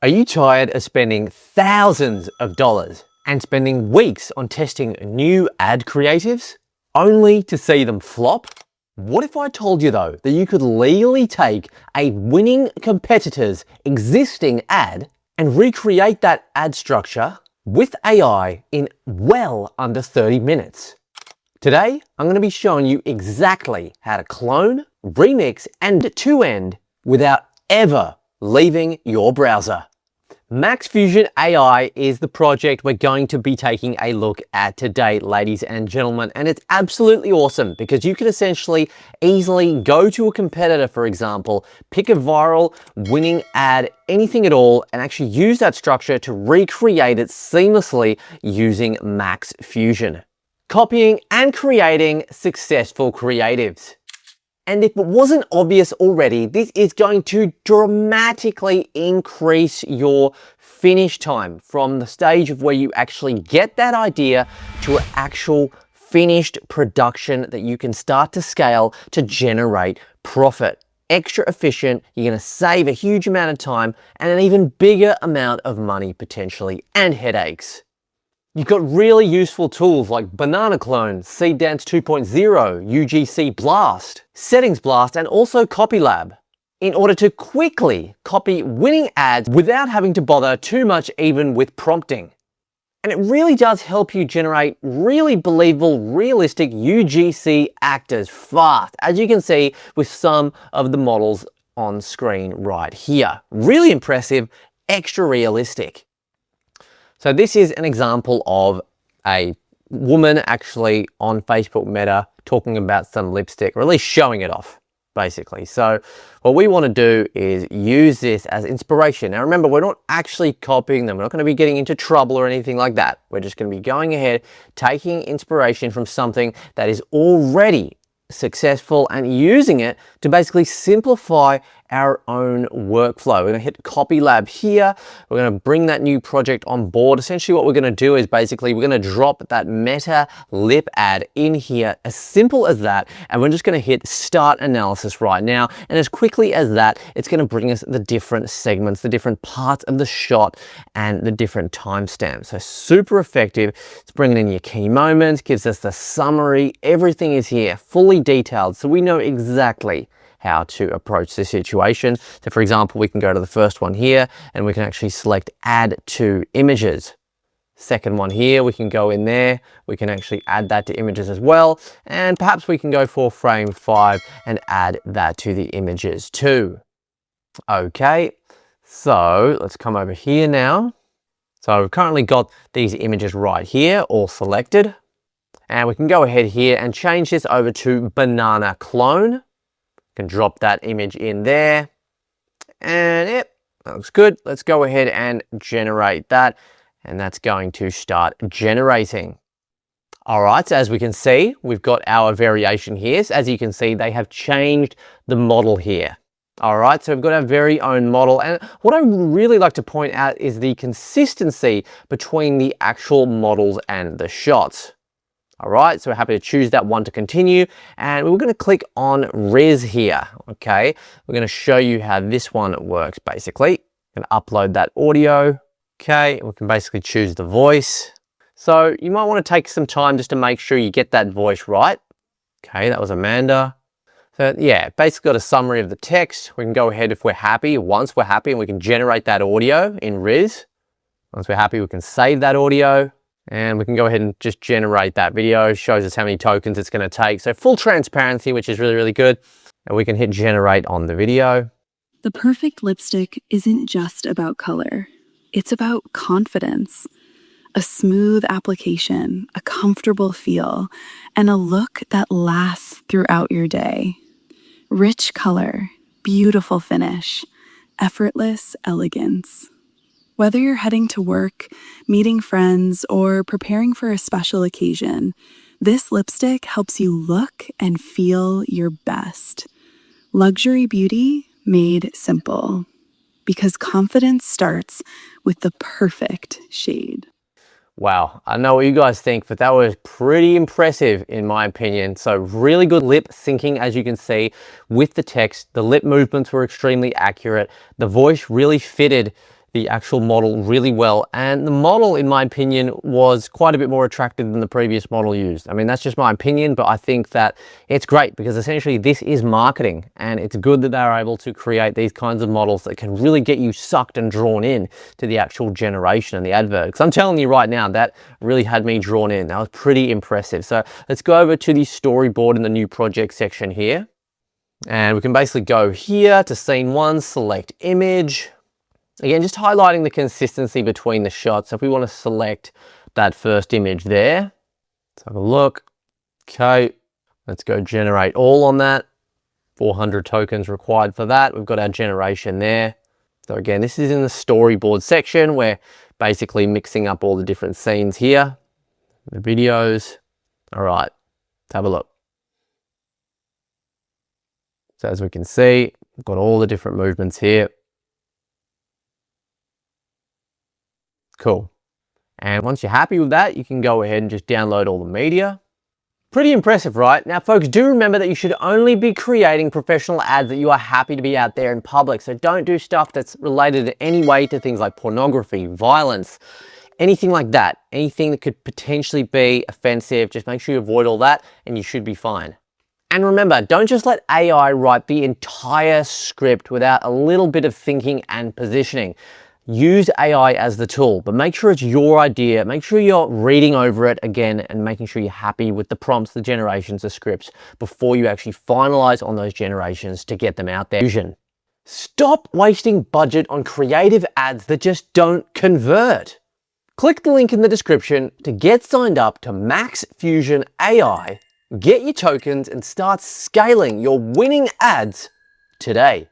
Are you tired of spending thousands of dollars and spending weeks on testing new ad creatives only to see them flop? What if I told you though that you could legally take a winning competitor's existing ad and recreate that ad structure with AI in well under 30 minutes? Today, I'm going to be showing you exactly how to clone, remix, and to-end without ever leaving your browser. Max Fusion AI is the project we're going to be taking a look at today, ladies and gentlemen, and it's absolutely awesome because you can essentially easily go to a competitor, for example, pick a viral winning ad, anything at all, and actually use that structure to recreate it seamlessly using Max Fusion. Copying and creating successful creatives. And if it wasn't obvious already, this is going to dramatically increase your finish time from the stage of where you actually get that idea to an actual finished production that you can start to scale to generate profit. Extra efficient, you're going to save a huge amount of time and an even bigger amount of money potentially and headaches. You've got really useful tools like Banana Clone, Seedance 2.0, UGC Blast, Settings Blast, and also CopyLab in order to quickly copy winning ads without having to bother too much even with prompting. And it really does help you generate really believable, realistic UGC actors fast, as you can see with some of the models on screen right here. Really impressive, extra realistic. So this is an example of a woman actually on Facebook Meta talking about some lipstick, or at least showing it off, basically. So what we want to do is use this as inspiration. Now remember, we're not actually copying them. We're not going to be getting into trouble or anything like that. We're just going to be going ahead, taking inspiration from something that is already successful and using it to basically simplify our own workflow. We're going to hit CopyLab here. We're going to bring that new project on board. Essentially what we're going to do is basically we're going to drop that meta lip ad in here, as simple as that, and we're just going to hit start analysis right now, and as quickly as that, it's going to bring us the different segments, the different parts of the shot and the different timestamps. So super effective. It's bringing in your key moments, gives us the summary, everything is here fully detailed, so we know exactly how to approach the situation. So for example, we can go to the first one here and we can actually select add to images. Second one here, we can go in there, we can actually add that to images as well, and perhaps we can go for frame 5 and add that to the images too. Okay, so let's come over here now. So we've currently got these images right here all selected, and we can go ahead here and change this over to Banana Clone. Can drop that image in there, and yep, that looks good. Let's go ahead and generate that, and that's going to start generating. All right, so as we can see, we've got our variation here. So as you can see, they have changed the model here. All right, so we've got our very own model, and what I really like to point out is the consistency between the actual models and the shots. All right, so we're happy to choose that one to continue, and we're going to click on Riz here. Okay, we're going to show you how this one works basically. Going to upload that audio. Okay, we can basically choose the voice. So you might want to take some time just to make sure you get that voice right. Okay, that was Amanda. So yeah, basically got a summary of the text. We can go ahead if we're happy, once we're happy, and we can generate that audio in Riz. Once we're happy, we can save that audio. And we can go ahead and just generate that video. It shows us how many tokens it's going to take. So full transparency, which is really, really good. And we can hit generate on the video. The perfect lipstick isn't just about color. It's about confidence. A smooth application, a comfortable feel, and a look that lasts throughout your day. Rich color, beautiful finish, effortless elegance. Whether you're heading to work, meeting friends, or preparing for a special occasion, this lipstick helps you look and feel your best. Luxury beauty made simple. Because confidence starts with the perfect shade. Wow, I know what you guys think, but that was pretty impressive in my opinion. So really good lip syncing, as you can see with the text. The lip movements were extremely accurate. The voice really fitted the actual model really well. And the model, in my opinion, was quite a bit more attractive than the previous model used. I mean, that's just my opinion, but I think that it's great because essentially this is marketing, and it's good that they're able to create these kinds of models that can really get you sucked and drawn in to the actual generation and the advert. Because I'm telling you right now, that really had me drawn in. That was pretty impressive. So let's go over to the storyboard in the new project section here. And we can basically go here to scene 1, select image. Again, just highlighting the consistency between the shots. So if we want to select that first image there, let's have a look. Okay, let's go generate all on that. 400 tokens required for that. We've got our generation there. So again, this is in the storyboard section. We're basically mixing up all the different scenes here, the videos. All right, let's have a look. So as we can see, we've got all the different movements here. Cool. And once you're happy with that, you can go ahead and just download all the media. Pretty impressive, right? Now, folks, do remember that you should only be creating professional ads that you are happy to be out there in public. So don't do stuff that's related in any way to things like pornography, violence, anything like that. Anything that could potentially be offensive. Just make sure you avoid all that and you should be fine. And remember, don't just let AI write the entire script without a little bit of thinking and positioning. Use AI as the tool, but make sure it's your idea. Make sure you're reading over it again and making sure you're happy with the prompts, the generations, the scripts before you actually finalize on those generations to get them out there. Stop wasting budget on creative ads that just don't convert. Click the link in the description to get signed up to Max Fusion AI, get your tokens, and start scaling your winning ads today.